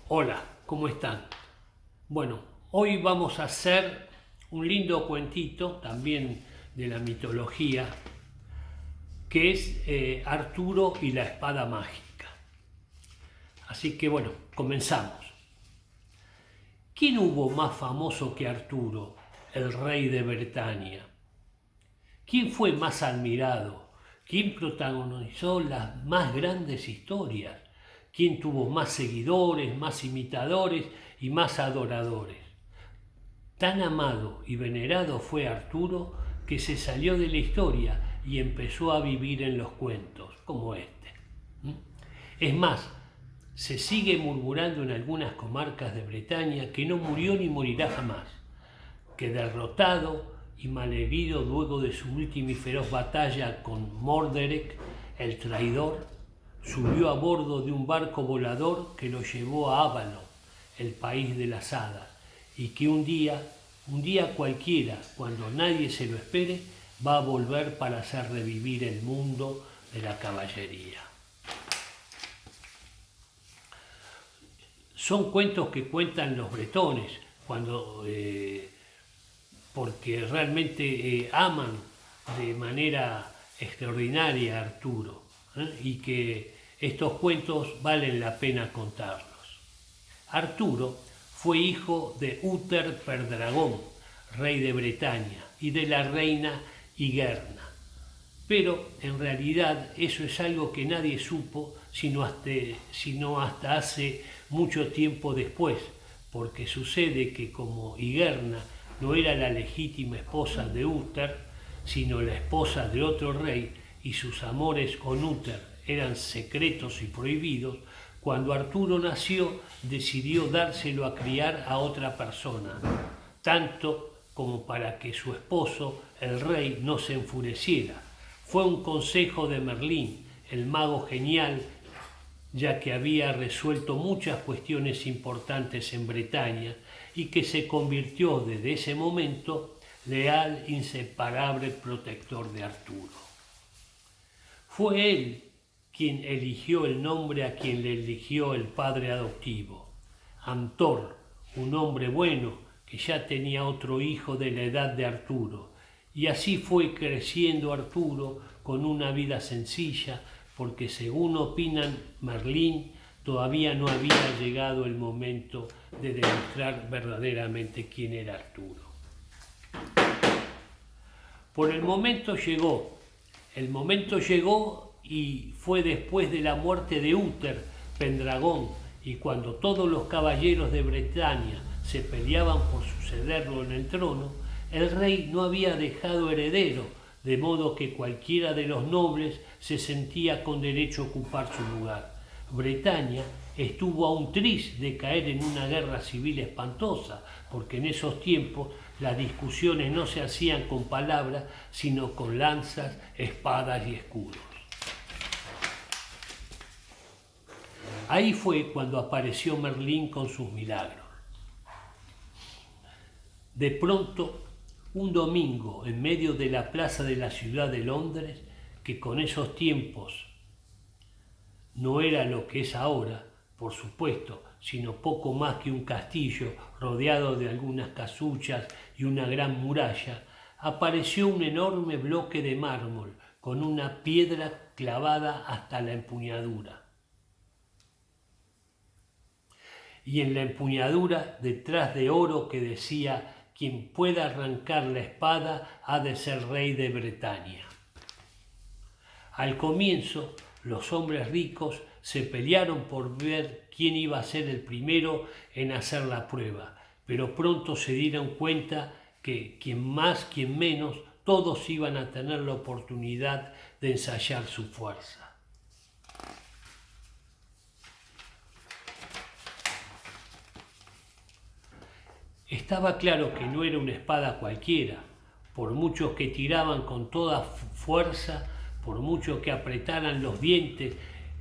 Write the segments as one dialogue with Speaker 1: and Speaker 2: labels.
Speaker 1: Hola, ¿cómo están? Bueno, hoy vamos a hacer un lindo cuentito también de la mitología, que es Arturo y la espada mágica. Así que bueno, comenzamos. ¿Quién hubo más famoso que Arturo, el rey de Bretaña? ¿Quién fue más admirado? ¿Quién protagonizó las más grandes historias? ¿Quién tuvo más seguidores, más imitadores y más adoradores? Tan amado y venerado fue Arturo que se salió de la historia y empezó a vivir en los cuentos, como este. Es más, se sigue murmurando en algunas comarcas de Bretaña que no murió ni morirá jamás, que derrotado y malherido luego de su última y feroz batalla con Morderek, el traidor, subió a bordo de un barco volador que lo llevó a Avalon, el país de las hadas, y que un día cualquiera, cuando nadie se lo espere, va a volver para hacer revivir el mundo de la caballería. Son cuentos que cuentan los bretones porque realmente aman de manera extraordinaria a Arturo, y que estos cuentos valen la pena contarlos. Arturo fue hijo de Uther Pendragón, rey de Bretaña, y de la reina Igerna. Pero en realidad eso es algo que nadie supo sino hasta hace mucho tiempo después, porque sucede que como Igerna no era la legítima esposa de Uther, sino la esposa de otro rey, y sus amores con Uther eran secretos y prohibidos, cuando Arturo nació decidió dárselo a criar a otra persona, tanto como para que su esposo, el rey, no se enfureciera. Fue un consejo de Merlín, el mago genial, ya que había resuelto muchas cuestiones importantes en Bretaña y que se convirtió desde ese momento leal, inseparable protector de Arturo. Fue él quien eligió el nombre a quien le eligió el padre adoptivo, Amtor, un hombre bueno que ya tenía otro hijo de la edad de Arturo, y así fue creciendo Arturo con una vida sencilla, porque según opinan Merlín, todavía no había llegado el momento de demostrar verdaderamente quién era Arturo. El momento llegó y fue después de la muerte de Uther Pendragón, y cuando todos los caballeros de Bretaña se peleaban por sucederlo en el trono, el rey no había dejado heredero, de modo que cualquiera de los nobles se sentía con derecho a ocupar su lugar. Bretaña estuvo a un tris de caer en una guerra civil espantosa, porque en esos tiempos las discusiones no se hacían con palabras, sino con lanzas, espadas y escudos. Ahí fue cuando apareció Merlín con sus milagros. De pronto, un domingo, en medio de la plaza de la ciudad de Londres, que con esos tiempos no era lo que es ahora, por supuesto, sino poco más que un castillo rodeado de algunas casuchas y una gran muralla, apareció un enorme bloque de mármol con una piedra clavada hasta la empuñadura. Y en la empuñadura, detrás de oro, que decía: quien pueda arrancar la espada ha de ser rey de Bretaña. Al comienzo, los hombres ricos se pelearon por ver quién iba a ser el primero en hacer la prueba, pero pronto se dieron cuenta que quien más, quien menos, todos iban a tener la oportunidad de ensayar su fuerza. Estaba claro que no era una espada cualquiera, por muchos que tiraban con toda fuerza, por mucho que apretaran los dientes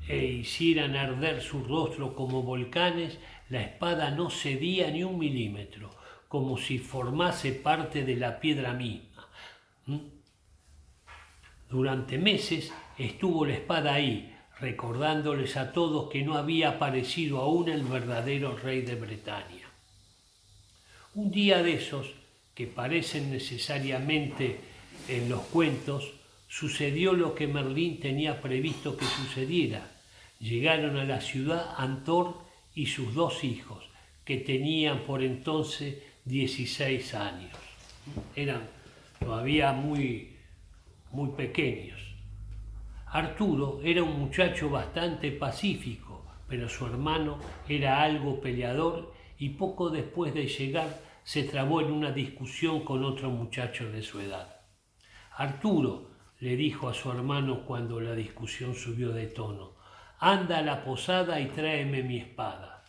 Speaker 1: e hicieran arder su rostro como volcanes, la espada no cedía ni un milímetro, como si formase parte de la piedra misma. Durante meses estuvo la espada ahí, recordándoles a todos que no había aparecido aún el verdadero rey de Bretaña. Un día de esos, que parecen necesariamente en los cuentos, sucedió lo que Merlín tenía previsto que sucediera. Llegaron a la ciudad Antor y sus dos hijos, que tenían por entonces 16 años. Eran todavía muy pequeños. Arturo era un muchacho bastante pacífico, pero su hermano era algo peleador y poco después de llegar se trabó en una discusión con otro muchacho de su edad. Arturo, le dijo a su hermano cuando la discusión subió de tono, anda a la posada y tráeme mi espada.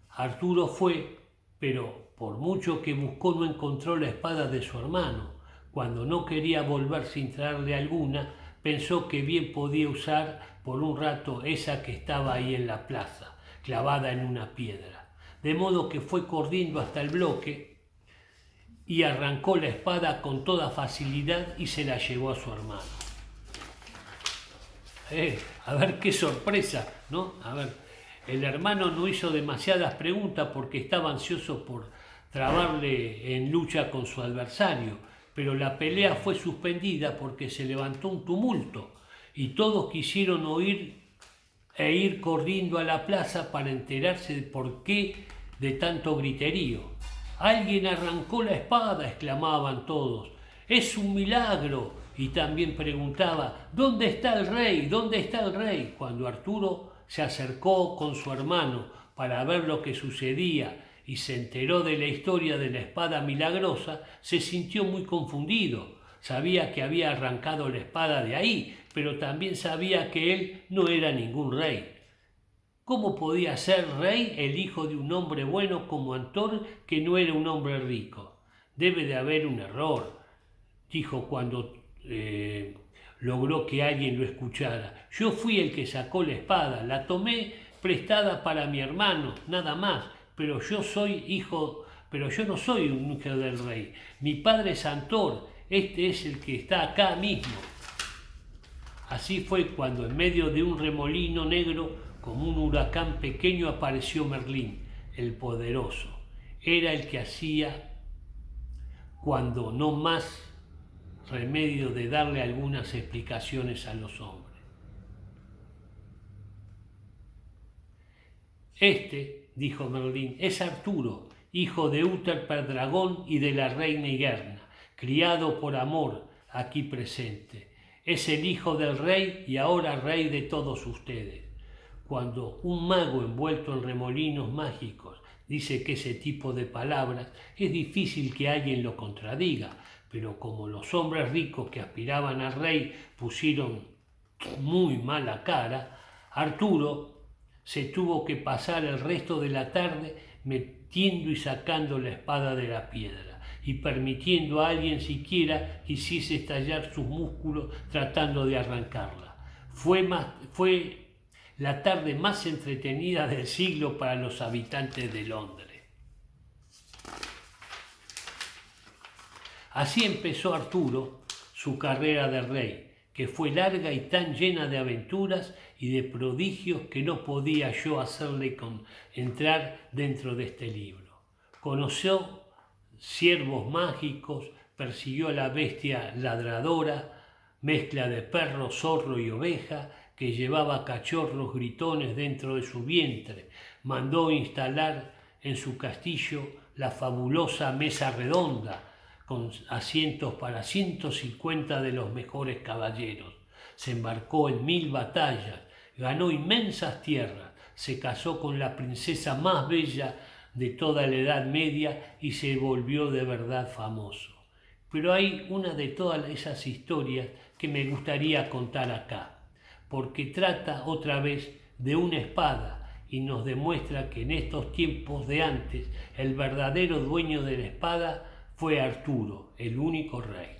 Speaker 1: Arturo fue, pero por mucho que buscó no encontró la espada de su hermano. Cuando no quería volver sin traerle alguna, pensó que bien podía usar por un rato esa que estaba ahí en la plaza, clavada en una piedra. De modo que fue corriendo hasta el bloque y arrancó la espada con toda facilidad y se la llevó a su hermano. A ver qué sorpresa, ¿no? A ver, el hermano no hizo demasiadas preguntas porque estaba ansioso por trabarle en lucha con su adversario, pero la pelea fue suspendida porque se levantó un tumulto y todos quisieron oír e ir corriendo a la plaza para enterarse de por qué de tanto griterío. «¡Alguien arrancó la espada!», exclamaban todos. «¡Es un milagro!». Y también preguntaba, «¿Dónde está el rey? ¿Dónde está el rey?». Cuando Arturo se acercó con su hermano para ver lo que sucedía y se enteró de la historia de la espada milagrosa, se sintió muy confundido. Sabía que había arrancado la espada de ahí, pero también sabía que él no era ningún rey. ¿Cómo podía ser rey el hijo de un hombre bueno como Antor, que no era un hombre rico? Debe de haber un error, dijo cuando logró que alguien lo escuchara. Yo fui el que sacó la espada, la tomé prestada para mi hermano, nada más, pero yo no soy un hijo del rey. Mi padre es Antor, este es el que está acá mismo. Así fue cuando en medio de un remolino negro, como un huracán pequeño, apareció Merlín, el poderoso. Era el que hacía cuando no más remedio de darle algunas explicaciones a los hombres. Este, dijo Merlín, es Arturo, hijo de Uther Pendragón y de la reina Igerna, criado por Amor, aquí presente. Es el hijo del rey y ahora rey de todos ustedes. Cuando un mago envuelto en remolinos mágicos dice que ese tipo de palabras, es difícil que alguien lo contradiga, pero como los hombres ricos que aspiraban al rey pusieron muy mala cara, Arturo se tuvo que pasar el resto de la tarde metiendo y sacando la espada de la piedra y permitiendo a alguien siquiera que hiciese estallar sus músculos tratando de arrancarla. Fue la tarde más entretenida del siglo para los habitantes de Londres. Así empezó Arturo su carrera de rey, que fue larga y tan llena de aventuras y de prodigios que no podía yo hacerle entrar dentro de este libro. Conoció ciervos mágicos, persiguió a la bestia ladradora, mezcla de perro, zorro y oveja, que llevaba cachorros gritones dentro de su vientre, mandó instalar en su castillo la fabulosa mesa redonda, con asientos para 150 de los mejores caballeros. Se embarcó en 1000 batallas, ganó inmensas tierras, se casó con la princesa más bella de toda la Edad Media y se volvió de verdad famoso. Pero hay una de todas esas historias que me gustaría contar acá, porque trata otra vez de una espada y nos demuestra que en estos tiempos de antes el verdadero dueño de la espada fue Arturo, el único rey.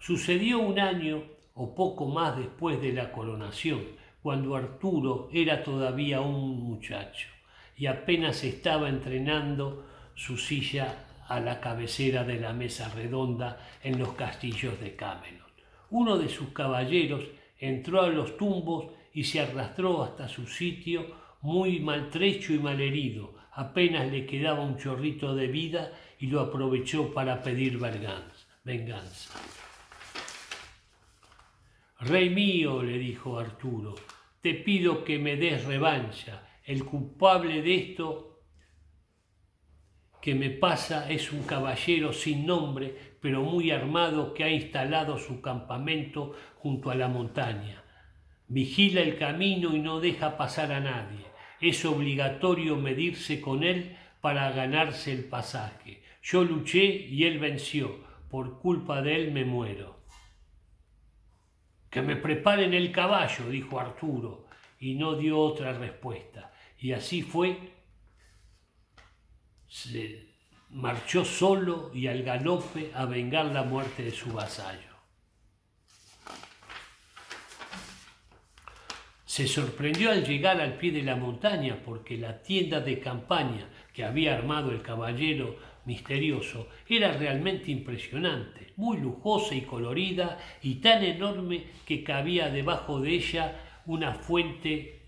Speaker 1: Sucedió un año o poco más después de la coronación, cuando Arturo era todavía un muchacho y apenas estaba entrenando su silla a la cabecera de la mesa redonda en los castillos de Camelot. Uno de sus caballeros, entró a los tumbos y se arrastró hasta su sitio muy maltrecho y malherido. Apenas le quedaba un chorrito de vida y lo aprovechó para pedir venganza. Rey mío, le dijo Arturo, te pido que me des revancha. El culpable de esto que me pasa es un caballero sin nombre, pero muy armado, que ha instalado su campamento junto a la montaña. Vigila el camino y no deja pasar a nadie. Es obligatorio medirse con él para ganarse el pasaje. Yo luché y él venció. Por culpa de él me muero. Que me preparen el caballo, dijo Arturo, y no dio otra respuesta. Y así fue. Se marchó solo y al galope a vengar la muerte de su vasallo. Se sorprendió al llegar al pie de la montaña porque la tienda de campaña que había armado el caballero misterioso era realmente impresionante, muy lujosa y colorida y tan enorme que cabía debajo de ella una fuente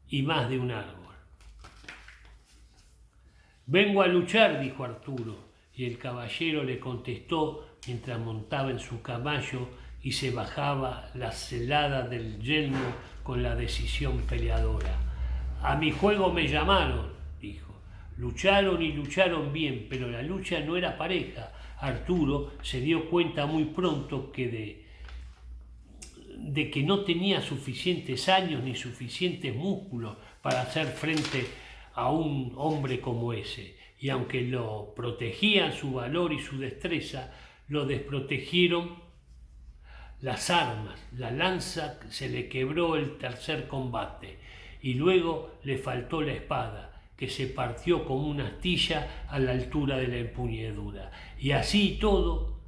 Speaker 1: y más de un árbol. Vengo a luchar, dijo Arturo, y el caballero le contestó mientras montaba en su caballo y se bajaba la celada del yelmo con la decisión peleadora. A mi juego me llamaron, dijo. Lucharon y lucharon bien, pero la lucha no era pareja. Arturo se dio cuenta muy pronto que de que no tenía suficientes años ni suficientes músculos para hacer frente a un hombre como ese, y aunque lo protegían su valor y su destreza, lo desprotegieron las armas. La lanza se le quebró el tercer combate y luego le faltó la espada, que se partió como una astilla a la altura de la empuñadura. Y así todo,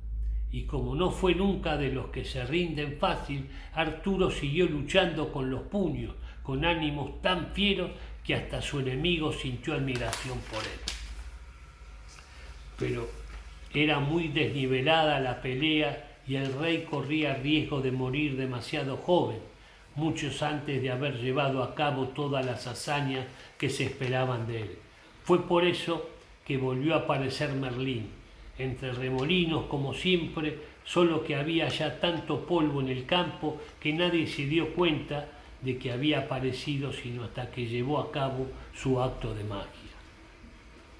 Speaker 1: y como no fue nunca de los que se rinden fácil, Arturo siguió luchando con los puños, con ánimos tan fieros que hasta su enemigo sintió admiración por él. Pero era muy desnivelada la pelea y el rey corría riesgo de morir demasiado joven, muchos antes de haber llevado a cabo todas las hazañas que se esperaban de él. Fue por eso que volvió a aparecer Merlín, entre remolinos como siempre, solo que había ya tanto polvo en el campo que nadie se dio cuenta de que había aparecido sino hasta que llevó a cabo su acto de magia.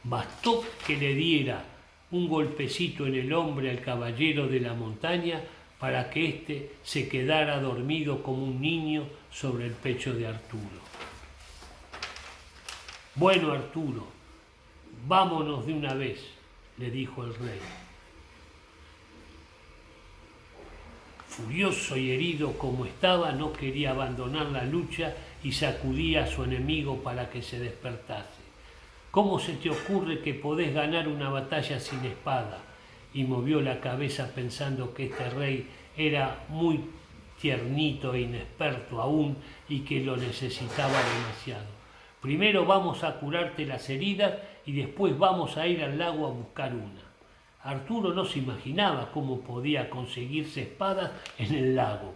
Speaker 1: Bastó que le diera un golpecito en el hombro al caballero de la montaña para que éste se quedara dormido como un niño sobre el pecho de Arturo. Bueno, Arturo, vámonos de una vez, le dijo el rey. Furioso y herido como estaba, no quería abandonar la lucha y sacudía a su enemigo para que se despertase. ¿Cómo se te ocurre que podés ganar una batalla sin espada? Y movió la cabeza pensando que este rey era muy tiernito e inexperto aún y que lo necesitaba demasiado. Primero vamos a curarte las heridas y después vamos a ir al lago a buscar una. Arturo no se imaginaba cómo podía conseguirse espadas en el lago,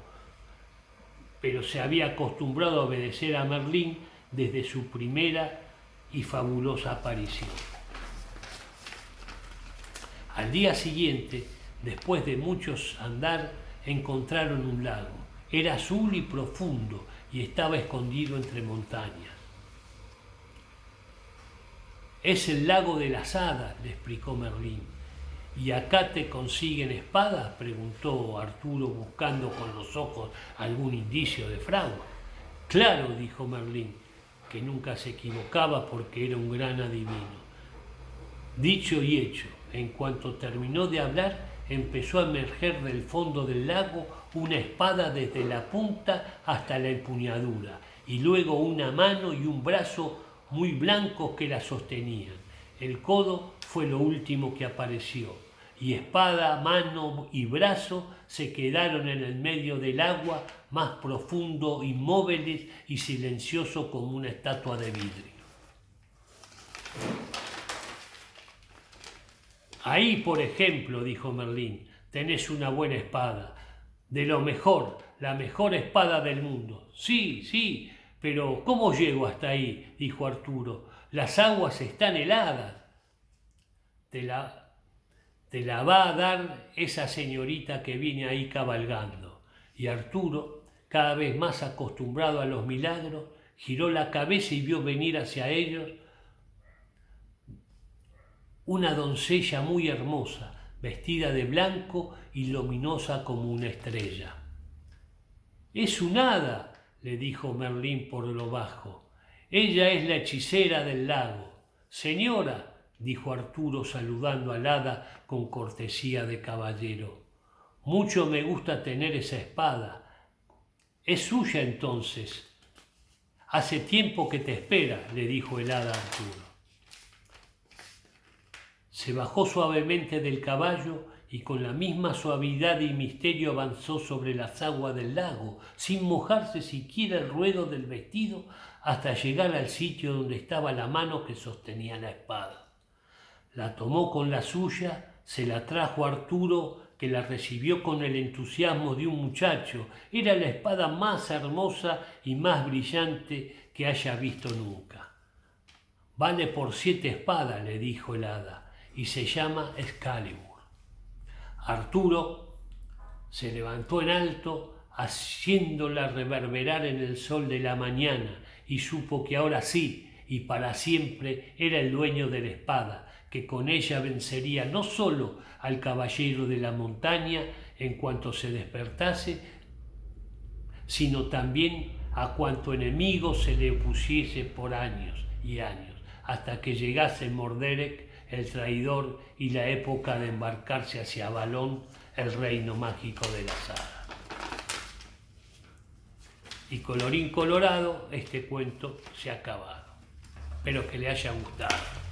Speaker 1: pero se había acostumbrado a obedecer a Merlín desde su primera y fabulosa aparición. Al día siguiente, después de muchos andar, encontraron un lago. Era azul y profundo y estaba escondido entre montañas. Es el lago de las hadas, le explicó Merlín. ¿Y acá te consiguen espadas?, preguntó Arturo buscando con los ojos algún indicio de fraude. Claro, dijo Merlín, que nunca se equivocaba porque era un gran adivino. Dicho y hecho, en cuanto terminó de hablar, empezó a emerger del fondo del lago una espada desde la punta hasta la empuñadura, y luego una mano y un brazo muy blancos que la sostenían. El codo fue lo último que apareció, y espada, mano y brazo se quedaron en el medio del agua, más profundo, inmóviles y silencioso como una estatua de vidrio. Ahí, por ejemplo, dijo Merlín, tenés una buena espada. de lo mejor, la mejor espada del mundo. Sí, sí, pero ¿cómo llego hasta ahí?, dijo Arturo. Las aguas están heladas. Te la va a dar esa señorita que viene ahí cabalgando. Y Arturo, cada vez más acostumbrado a los milagros, giró la cabeza y vio venir hacia ellos una doncella muy hermosa, vestida de blanco y luminosa como una estrella. «Es un hada», le dijo Merlín por lo bajo. «Ella es la hechicera del lago». «Señora», dijo Arturo saludando al hada con cortesía de caballero, «mucho me gusta tener esa espada». «Es suya entonces». «Hace tiempo que te espera», le dijo el hada a Arturo. Se bajó suavemente del caballo y con la misma suavidad y misterio avanzó sobre las aguas del lago, sin mojarse siquiera el ruedo del vestido, hasta llegar al sitio donde estaba la mano que sostenía la espada. La tomó con la suya, se la trajo a Arturo, que la recibió con el entusiasmo de un muchacho. Era la espada más hermosa y más brillante que haya visto nunca. «Vale por 7 espadas», le dijo el hada, «y se llama Excalibur». Arturo se levantó en alto, haciéndola reverberar en el sol de la mañana, y supo que ahora sí y para siempre era el dueño de la espada, que con ella vencería no solo al caballero de la montaña en cuanto se despertase, sino también a cuanto enemigo se le opusiese por años y años, hasta que llegase Morderec, el traidor, y la época de embarcarse hacia Avalón, el reino mágico de las hadas. Y colorín colorado, este cuento se ha acabado. Espero que le haya gustado.